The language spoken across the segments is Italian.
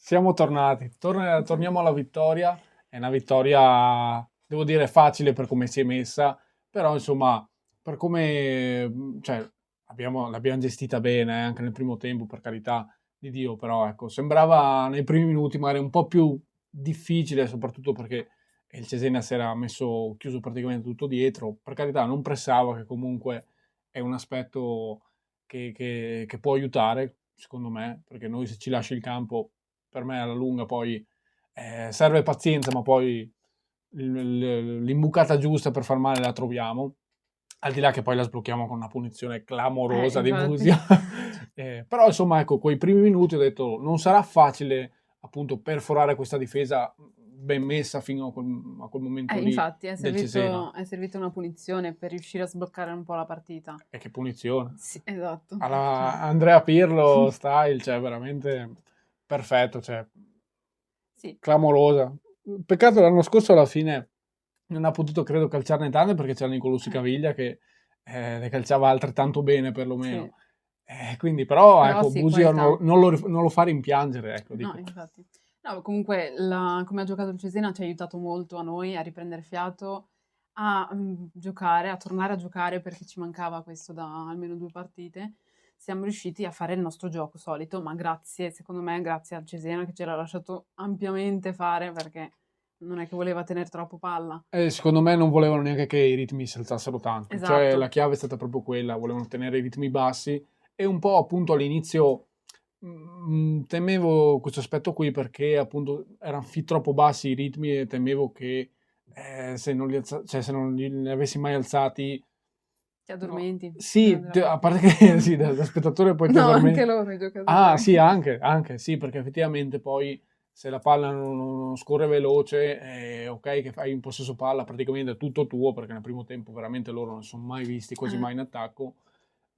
Siamo tornati. Torniamo alla vittoria. È una vittoria, devo dire, facile per come si è messa, però insomma, per come, cioè, l'abbiamo gestita bene anche nel primo tempo, per carità di Dio, però ecco, sembrava nei primi minuti magari un po' più difficile, soprattutto perché il Cesena si era messo chiuso praticamente tutto dietro. Per carità, non pressava, che comunque è un aspetto che può aiutare, secondo me, perché noi se ci lasci il campo, per me alla lunga poi serve pazienza, ma poi l'imbucata giusta per far male la troviamo, al di là che poi la sblocchiamo con una punizione clamorosa di Infatti. Busio. Però insomma, ecco, quei primi minuti ho detto non sarà facile appunto perforare questa difesa ben messa fino a quel momento lì Infatti del Cesena. è servita una punizione per riuscire a sbloccare un po' la partita. E che punizione. Sì, esatto. Cioè, Alla Andrea Pirlo style, cioè veramente perfetto, cioè sì, clamorosa. Peccato l'anno scorso alla fine non ha potuto, credo, calciarne tante perché c'era Nicolussi eh, Caviglia che le calciava altrettanto bene perlomeno. sì, Quindi, però, però ecco, sì, Busio qualità. non lo fa rimpiangere, ecco, No, dico. infatti. No, comunque come ha giocato il Cesena ci ha aiutato molto a noi a riprendere fiato, a giocare, a tornare a giocare perché ci mancava questo da almeno 2 partite. Siamo riusciti a fare il nostro gioco solito, ma grazie, secondo me, grazie al Cesena che ce l'ha lasciato ampiamente fare perché non è che voleva tenere troppo palla. E secondo me non volevano neanche che i ritmi si alzassero tanto, cioè la Esatto. chiave è stata proprio quella, volevano tenere i ritmi bassi e un po' appunto all'inizio temevo questo aspetto qui perché appunto erano fin troppo bassi i ritmi e temevo che se non cioè, se non li avessi mai alzati, Ti no, addormenti prima sì, della a parte partita. che sì, da spettatore poi ti No, anche addormenti. loro i Ah, giocatori. sì, anche, sì, perché effettivamente poi se la palla non scorre veloce, ok che fai in possesso palla praticamente è tutto tuo, perché nel primo tempo veramente loro non sono mai visti quasi Eh, mai in attacco,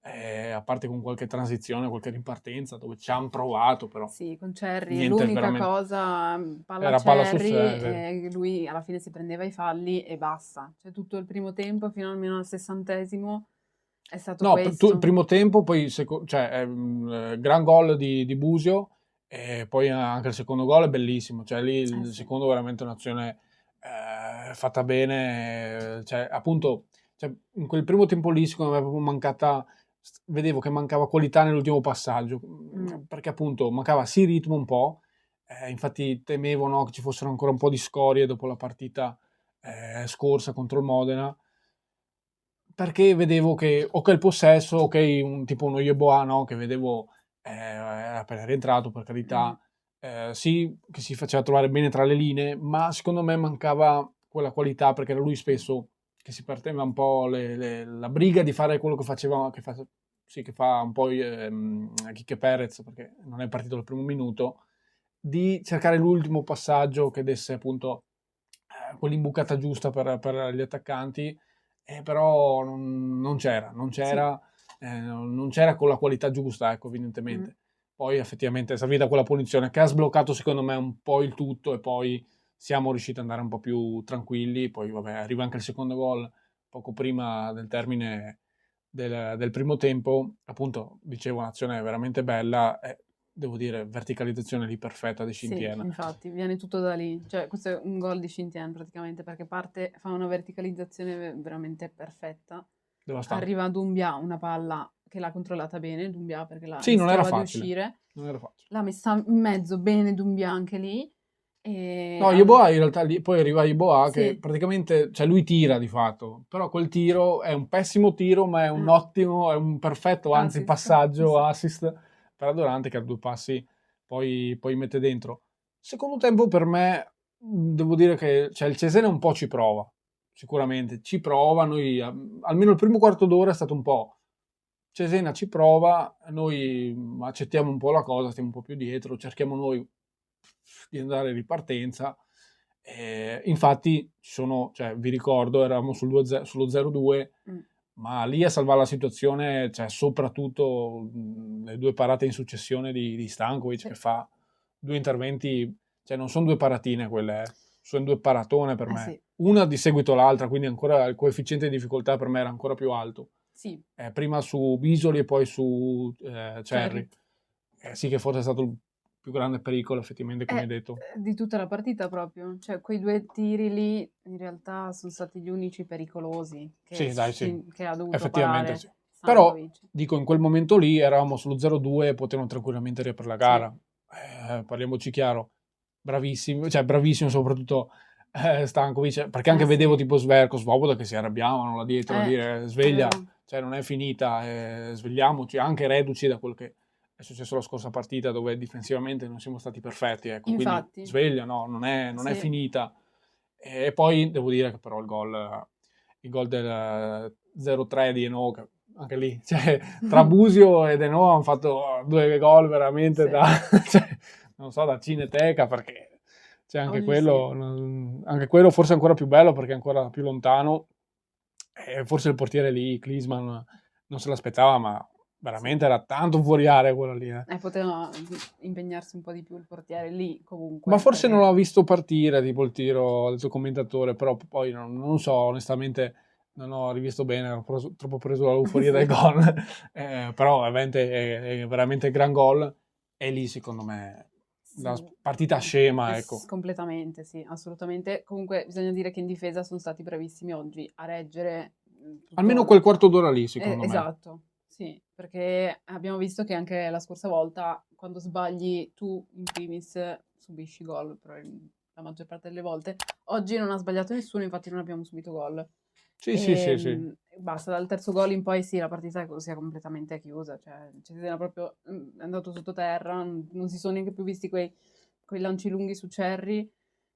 a parte con qualche transizione, qualche ripartenza dove ci hanno provato, però sì, con Cerri niente l'unica veramente. cosa, palla a Era palla sul Cerri, serio. e lui alla fine si prendeva i falli e basta. Cioè tutto il primo tempo fino almeno al 60° è stato No, il questo. primo tempo, poi cioè, gran gol di Busio, e poi anche il secondo gol è bellissimo. Cioè, lì Eh il sì, secondo è veramente un'azione fatta bene. Cioè, appunto, cioè, in quel primo tempo lì, secondo me, è proprio mancata. Vedevo che mancava qualità nell'ultimo passaggio, mm, perché appunto mancava sì ritmo un po'. Infatti temevo, no, che ci fossero ancora un po' di scorie dopo la partita scorsa contro il Modena, perché vedevo che, ok, il possesso, ok, tipo uno Yeboah, no, che vedevo era appena rientrato, per mm, carità, sì, che si faceva trovare bene tra le linee, ma secondo me mancava quella qualità, perché era lui spesso che si perdeva un po' la briga di fare quello che faceva, sì, che fa un po' Quique Perez, perché non è partito dal primo minuto, di cercare l'ultimo passaggio che desse appunto quell'imbucata giusta per gli attaccanti, però sì, non c'era con la qualità giusta, ecco, mm, evidentemente. Poi effettivamente è servita quella punizione che ha sbloccato secondo me un po' il tutto e poi siamo riusciti ad andare un po' più tranquilli, poi vabbè arriva anche il secondo gol poco prima del termine del primo tempo, appunto dicevo un'azione veramente bella, devo dire verticalizzazione lì perfetta di sì, Scintiena, infatti, viene tutto da lì. Cioè, questo è un gol di Shintian praticamente perché parte, fa una verticalizzazione veramente perfetta. devastante. Arriva a Dumbia una palla che l'ha controllata bene, Dumbia perché Sì, non era rischiava di facile, uscire, non era facile. l'ha messa in mezzo bene Dumbia anche lì e No, Yeboah in realtà poi arriva Yeboah che sì, praticamente, cioè lui tira di fatto, però quel tiro è un pessimo tiro, ma è un eh, ottimo, è un perfetto, anzi assist, passaggio, sì. assist per Adorante che a 2 passi poi mette dentro. Secondo tempo per me, devo dire che cioè, il Cesena un po' ci prova, sicuramente, ci prova, noi, almeno il primo quarto d'ora è stato un po', Cesena ci prova, noi accettiamo un po' la cosa, stiamo un po' più dietro, cerchiamo noi di andare in ripartenza. Infatti, cioè, vi ricordo, eravamo sullo 0-2, Mm, ma lì a salvare la situazione, cioè, soprattutto le 2 parate in successione di Stankovic sì, che fa 2 interventi, cioè non sono 2 paratine quelle, sono 2 paratone per me. sì, Una di seguito all'altra, quindi ancora il coefficiente di difficoltà per me era ancora più alto. sì, Prima su Bisoli e poi su Cherry, Cherry. Sì che forse è stato il più grande pericolo effettivamente, come hai detto. Di tutta la partita proprio. Cioè, quei 2 tiri lì in realtà son stati gli unici pericolosi Sì, dai, sì, che ha dovuto effettivamente parare sì. Però, Stankovic. dico, in quel momento lì eravamo sullo 0-2 e potevano tranquillamente riaprire la Sì, gara. Parliamoci chiaro, bravissimo, cioè bravissimo soprattutto Stankovic, perché anche vedevo sì. tipo Sverko, Svoboda che si arrabbiavano là dietro a dire È sveglia, vero. cioè non è finita, svegliamoci, anche reduci da quel che è successo la scorsa partita dove difensivamente non siamo stati perfetti, ecco, quindi Infatti. sveglia, no, non è Sì. finita. E poi devo dire che però il gol del 0-3 di Eno, che anche lì, cioè, tra Busio ed Eno hanno fatto 2 gol veramente Sì. da, cioè, non so, da Cineteca, perché c'è anche Oggi sì. anche quello forse è ancora più bello perché è ancora più lontano. E forse il portiere lì, Klinsmann, non se l'aspettava, ma Sì. veramente era tanto fuori area quello lì. Poteva impegnarsi un po' di più il portiere lì Ma comunque, forse non perché l'ho visto partire, tipo il tiro del suo commentatore, però poi non so, onestamente non ho rivisto bene, ero troppo preso dall'euforia del sì. gol. Però ovviamente è veramente gran gol e lì secondo me la Sì. partita scema, ecco. Completamente, sì, assolutamente. Comunque bisogna dire che in difesa sono stati bravissimi oggi a reggere Almeno tutto. quel quarto d'ora lì, secondo me. Esatto, sì, perché abbiamo visto che anche la scorsa volta, quando sbagli tu in primis, subisci gol, la maggior parte delle volte. Oggi non ha sbagliato nessuno, infatti non abbiamo subito gol. Sì, sì, sì, sì. Basta, dal terzo gol in poi sì, la partita si è completamente chiusa, cioè Cesena proprio è andato sottoterra, non si sono neanche più visti quei lanci lunghi su Cerri,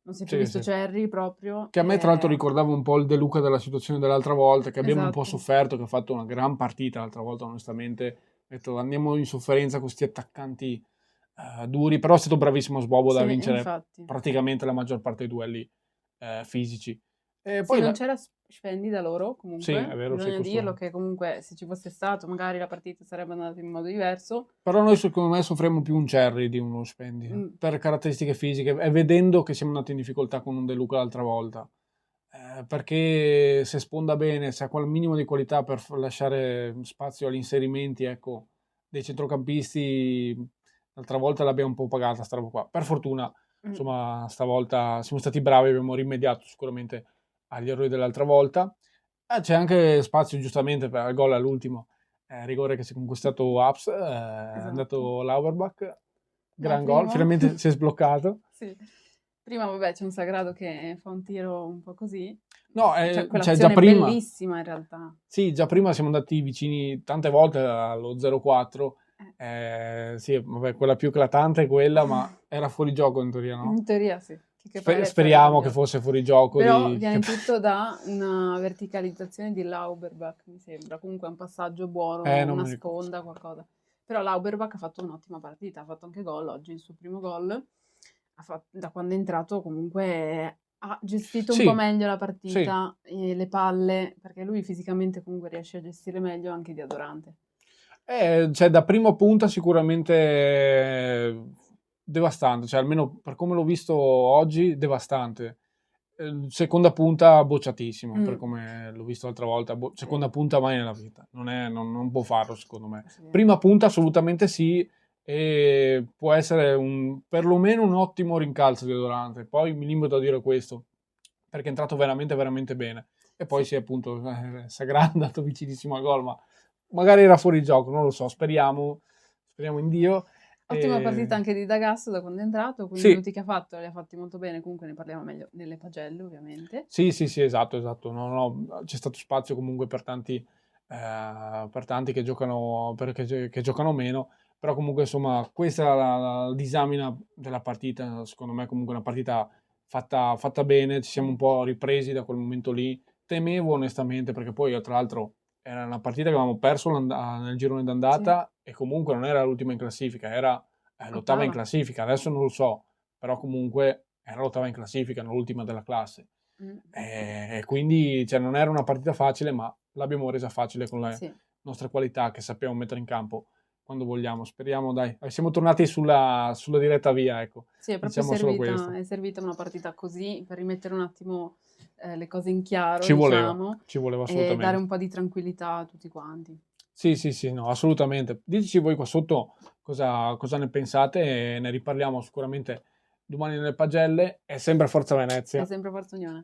non si è più Sì, visto sì. Cerri proprio. Che a me tra l'altro ricordava un po' il De Luca della situazione dell'altra volta, che abbiamo un po' Esatto. sofferto, che ha fatto una gran partita l'altra volta, onestamente. Ho detto, andiamo in sofferenza con questi attaccanti duri, però è stato bravissimo Svoboda a Sì, vincere infatti. praticamente la maggior parte dei duelli fisici. E Sì, poi, non c'era Spendi da loro sì, è comunque, vero, sì, bisogna dirlo questo. che comunque se ci fosse stato magari la partita sarebbe andata in modo diverso. Però noi secondo me soffriamo più un Cerri di uno Spendi, Mm, per caratteristiche fisiche, e vedendo che siamo andati in difficoltà con un De Luca l'altra volta. Perché se sponda bene, se ha quel minimo di qualità per lasciare spazio agli inserimenti, ecco, dei centrocampisti, l'altra volta l'abbiamo un po' pagata sta roba qua. Per fortuna, mm. insomma, stavolta siamo stati bravi, abbiamo rimediato sicuramente agli errori dell'altra volta. C'è anche spazio giustamente per il gol all'ultimo, rigore che si è conquistato Ups, è Esatto. andato Lauerbach, No, gran gol, prima, finalmente si è sbloccato. sì. Prima vabbè c'è un Sagrado che fa un tiro un po' così, No, cioè cioè già quell'azione è prima. bellissima in realtà. Sì, già prima siamo andati vicini tante volte allo 0-4. Eh. Sì, vabbè, quella più eclatante è quella, ma era fuori gioco in teoria, no? In teoria sì, che poi l'Ezio l'ha Speriamo che cambiato. fosse fuori gioco Però di. viene tutto da una verticalizzazione di Lauberbach, mi sembra. Comunque è un passaggio buono, Non una mi ricordo. sponda, qualcosa. Però Lauberbach ha fatto un'ottima partita, ha fatto anche gol oggi, il suo primo gol. Da quando è entrato comunque ha gestito un po' Sì, meglio la sì. partita, le palle, perché lui fisicamente comunque riesce a gestire meglio anche di Adorante. Cioè, da prima punta sicuramente devastante, cioè almeno per come l'ho visto oggi, devastante. Seconda punta bocciatissimo, per Mm, come l'ho visto l'altra volta. sì, Seconda punta mai nella vita, non può farlo secondo me. sì. Prima punta assolutamente sì, e può essere perlomeno un ottimo rincalzo di Adorante. Poi mi limito a dire questo, perché è entrato veramente, veramente bene. E poi Sì. si è appunto Sagrada andato vicinissimo al gol, ma magari era fuori gioco, non lo so, speriamo in Dio. Ottima E. partita anche di D'Agasso da quando è entrato, quei Sì, minuti che ha fatto li ha fatti molto bene, comunque ne parliamo meglio nelle pagelle ovviamente. sì, sì, sì, esatto, esatto. No, no, c'è stato spazio comunque per tanti che giocano, che giocano meno, però comunque insomma questa è la disamina della partita, secondo me comunque una partita fatta bene, ci siamo Sì. un po' ripresi da quel momento lì. Temevo onestamente perché poi tra l'altro era una partita che avevamo perso nel girone Sì, d'andata e comunque non era l'ultima in classifica, era l'ottava in ottava. classifica, adesso non lo so, però comunque era l'ottava in classifica, non l'ultima della classe. Mm. E quindi cioè, non era una partita facile, ma l'abbiamo resa facile con le Sì. nostre qualità che sappiamo mettere in campo quando vogliamo. Speriamo, dai. Siamo tornati sulla diretta via, ecco. Sì, Diciamo solo questo. è servita una partita così per rimettere un attimo le cose in chiaro, Ci voleva, diciamo, ci voleva e dare assolutamente. un po' di tranquillità a tutti quanti. Sì, sì, sì, no, assolutamente. Diteci voi qua sotto cosa ne pensate e ne riparliamo sicuramente domani nelle pagelle. È sempre Forza È Venezia. sempre Forza Unione.